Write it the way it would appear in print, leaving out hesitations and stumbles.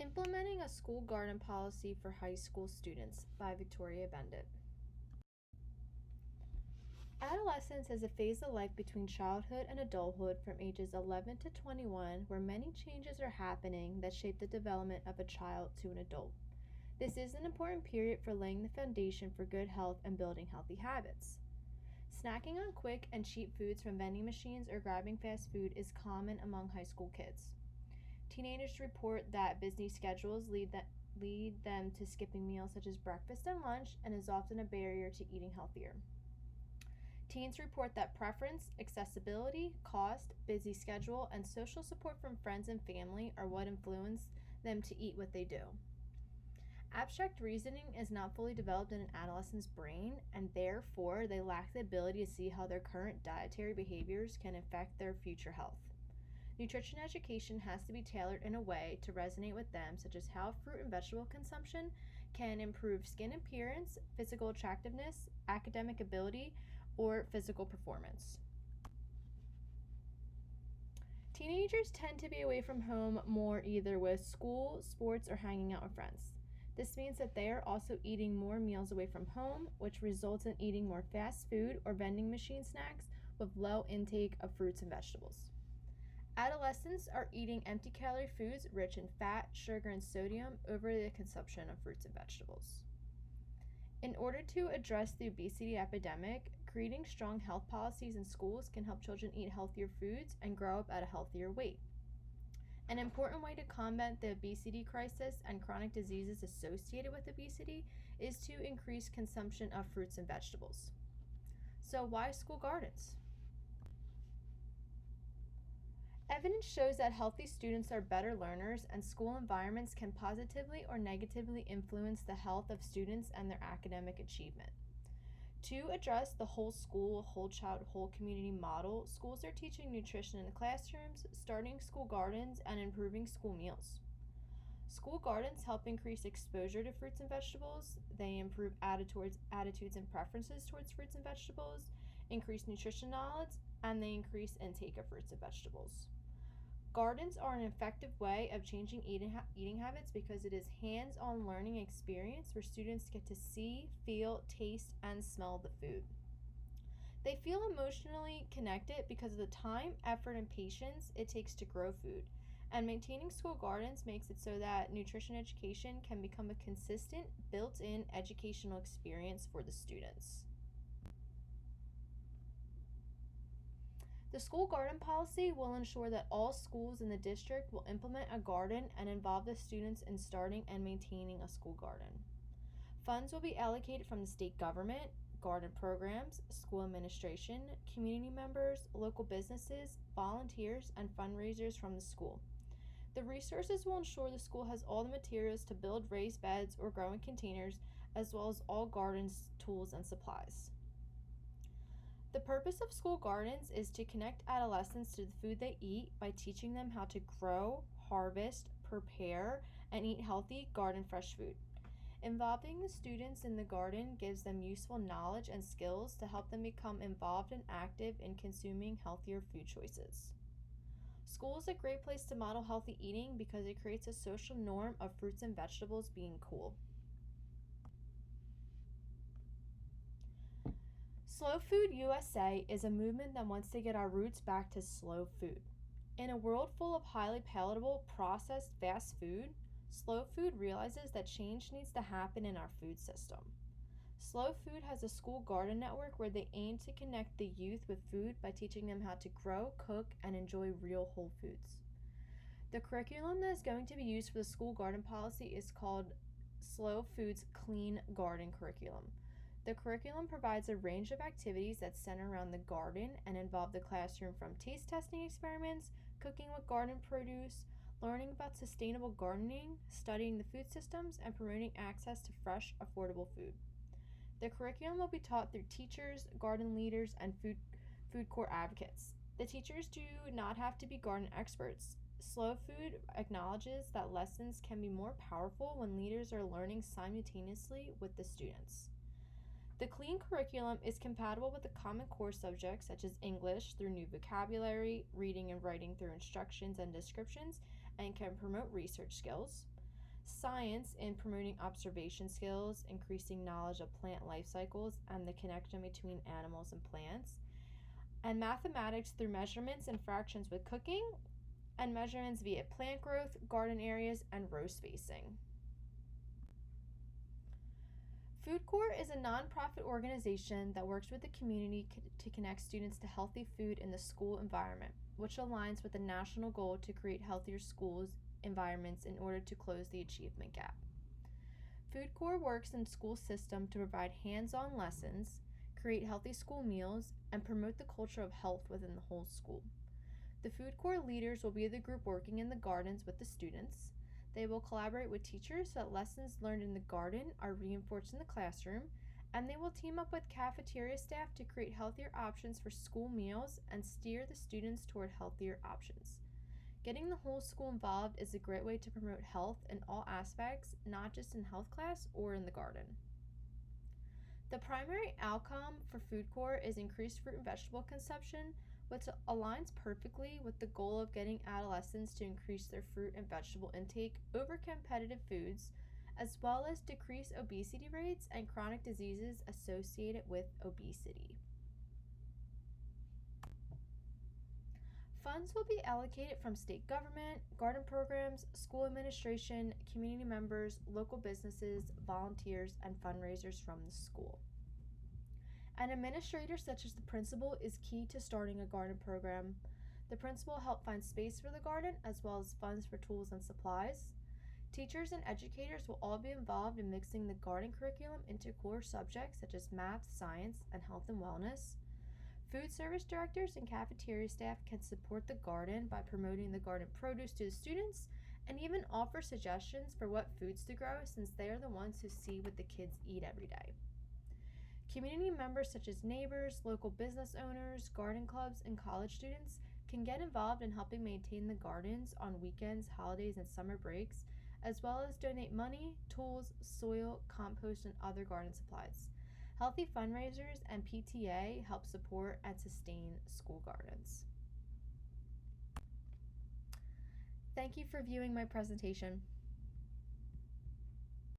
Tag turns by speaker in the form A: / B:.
A: Implementing a School Garden Policy for High School Students by Victoria Bendit. Adolescence is a phase of life between childhood and adulthood from ages 11 to 21 where many changes are happening that shape the development of a child to an adult. This is an important period for laying the foundation for good health and building healthy habits. Snacking on quick and cheap foods from vending machines or grabbing fast food is common among high school kids. Teenagers report that busy schedules lead them to skipping meals such as breakfast and lunch and is often a barrier to eating healthier. Teens report that preference, accessibility, cost, busy schedule, and social support from friends and family are what influence them to eat what they do. Abstract reasoning is not fully developed in an adolescent's brain, and therefore they lack the ability to see how their current dietary behaviors can affect their future health. Nutrition education has to be tailored in a way to resonate with them, such as how fruit and vegetable consumption can improve skin appearance, physical attractiveness, academic ability, or physical performance. Teenagers tend to be away from home more either with school, sports, or hanging out with friends. This means that they are also eating more meals away from home, which results in eating more fast food or vending machine snacks with low intake of fruits and vegetables. Adolescents are eating empty calorie foods rich in fat, sugar, and sodium over the consumption of fruits and vegetables. In order to address the obesity epidemic, creating strong health policies in schools can help children eat healthier foods and grow up at a healthier weight. An important way to combat the obesity crisis and chronic diseases associated with obesity is to increase consumption of fruits and vegetables. So why school gardens? Evidence shows that healthy students are better learners, and school environments can positively or negatively influence the health of students and their academic achievement. To address the whole school, whole child, whole community model, schools are teaching nutrition in the classrooms, starting school gardens, and improving school meals. School gardens help increase exposure to fruits and vegetables. They improve attitudes and preferences towards fruits and vegetables, increase nutrition knowledge, and they increase intake of fruits and vegetables. Gardens are an effective way of changing eating habits because it is hands-on learning experience where students get to see, feel, taste, and smell the food. They feel emotionally connected because of the time, effort, and patience it takes to grow food. And maintaining school gardens makes it so that nutrition education can become a consistent, built-in educational experience for the students. The school garden policy will ensure that all schools in the district will implement a garden and involve the students in starting and maintaining a school garden. Funds will be allocated from the state government, garden programs, school administration, community members, local businesses, volunteers, and fundraisers from the school. The resources will ensure the school has all the materials to build raised beds or growing containers, as well as all gardens, tools, and supplies. The purpose of school gardens is to connect adolescents to the food they eat by teaching them how to grow, harvest, prepare, and eat healthy garden fresh food. Involving the students in the garden gives them useful knowledge and skills to help them become involved and active in consuming healthier food choices. School is a great place to model healthy eating because it creates a social norm of fruits and vegetables being cool. Slow Food USA is a movement that wants to get our roots back to slow food. In a world full of highly palatable, processed fast food, Slow Food realizes that change needs to happen in our food system. Slow Food has a school garden network where they aim to connect the youth with food by teaching them how to grow, cook, and enjoy real whole foods. The curriculum that is going to be used for the school garden policy is called Slow Food's Clean Garden Curriculum. The curriculum provides a range of activities that center around the garden and involve the classroom from taste testing experiments, cooking with garden produce, learning about sustainable gardening, studying the food systems, and promoting access to fresh, affordable food. The curriculum will be taught through teachers, garden leaders, and food court advocates. The teachers do not have to be garden experts. Slow Food acknowledges that lessons can be more powerful when leaders are learning simultaneously with the students. The clean curriculum is compatible with the Common Core subjects such as English through new vocabulary, reading and writing through instructions and descriptions, and can promote research skills. Science in promoting observation skills, increasing knowledge of plant life cycles and the connection between animals and plants. And mathematics through measurements and fractions with cooking, and measurements via plant growth, garden areas, and row spacing. Food Corps is a nonprofit organization that works with the community to connect students to healthy food in the school environment, which aligns with the national goal to create healthier schools environments in order to close the achievement gap. Food Corps works in the school system to provide hands-on lessons, create healthy school meals, and promote the culture of health within the whole school. The Food Corps leaders will be the group working in the gardens with the students. They will collaborate with teachers so that lessons learned in the garden are reinforced in the classroom, and they will team up with cafeteria staff to create healthier options for school meals and steer the students toward healthier options. Getting the whole school involved is a great way to promote health in all aspects, not just in health class or in the garden. The primary outcome for Food Corps is increased fruit and vegetable consumption, which aligns perfectly with the goal of getting adolescents to increase their fruit and vegetable intake over competitive foods, as well as decrease obesity rates and chronic diseases associated with obesity. Funds will be allocated from state government, garden programs, school administration, community members, local businesses, volunteers, and fundraisers from the school. An administrator, such as the principal, is key to starting a garden program. The principal will help find space for the garden as well as funds for tools and supplies. Teachers and educators will all be involved in mixing the garden curriculum into core subjects such as math, science, and health and wellness. Food service directors and cafeteria staff can support the garden by promoting the garden produce to the students and even offer suggestions for what foods to grow, since they are the ones who see what the kids eat every day. Community members such as neighbors, local business owners, garden clubs, and college students can get involved in helping maintain the gardens on weekends, holidays, and summer breaks, as well as donate money, tools, soil, compost, and other garden supplies. Healthy fundraisers and PTA help support and sustain school gardens. Thank you for viewing my presentation.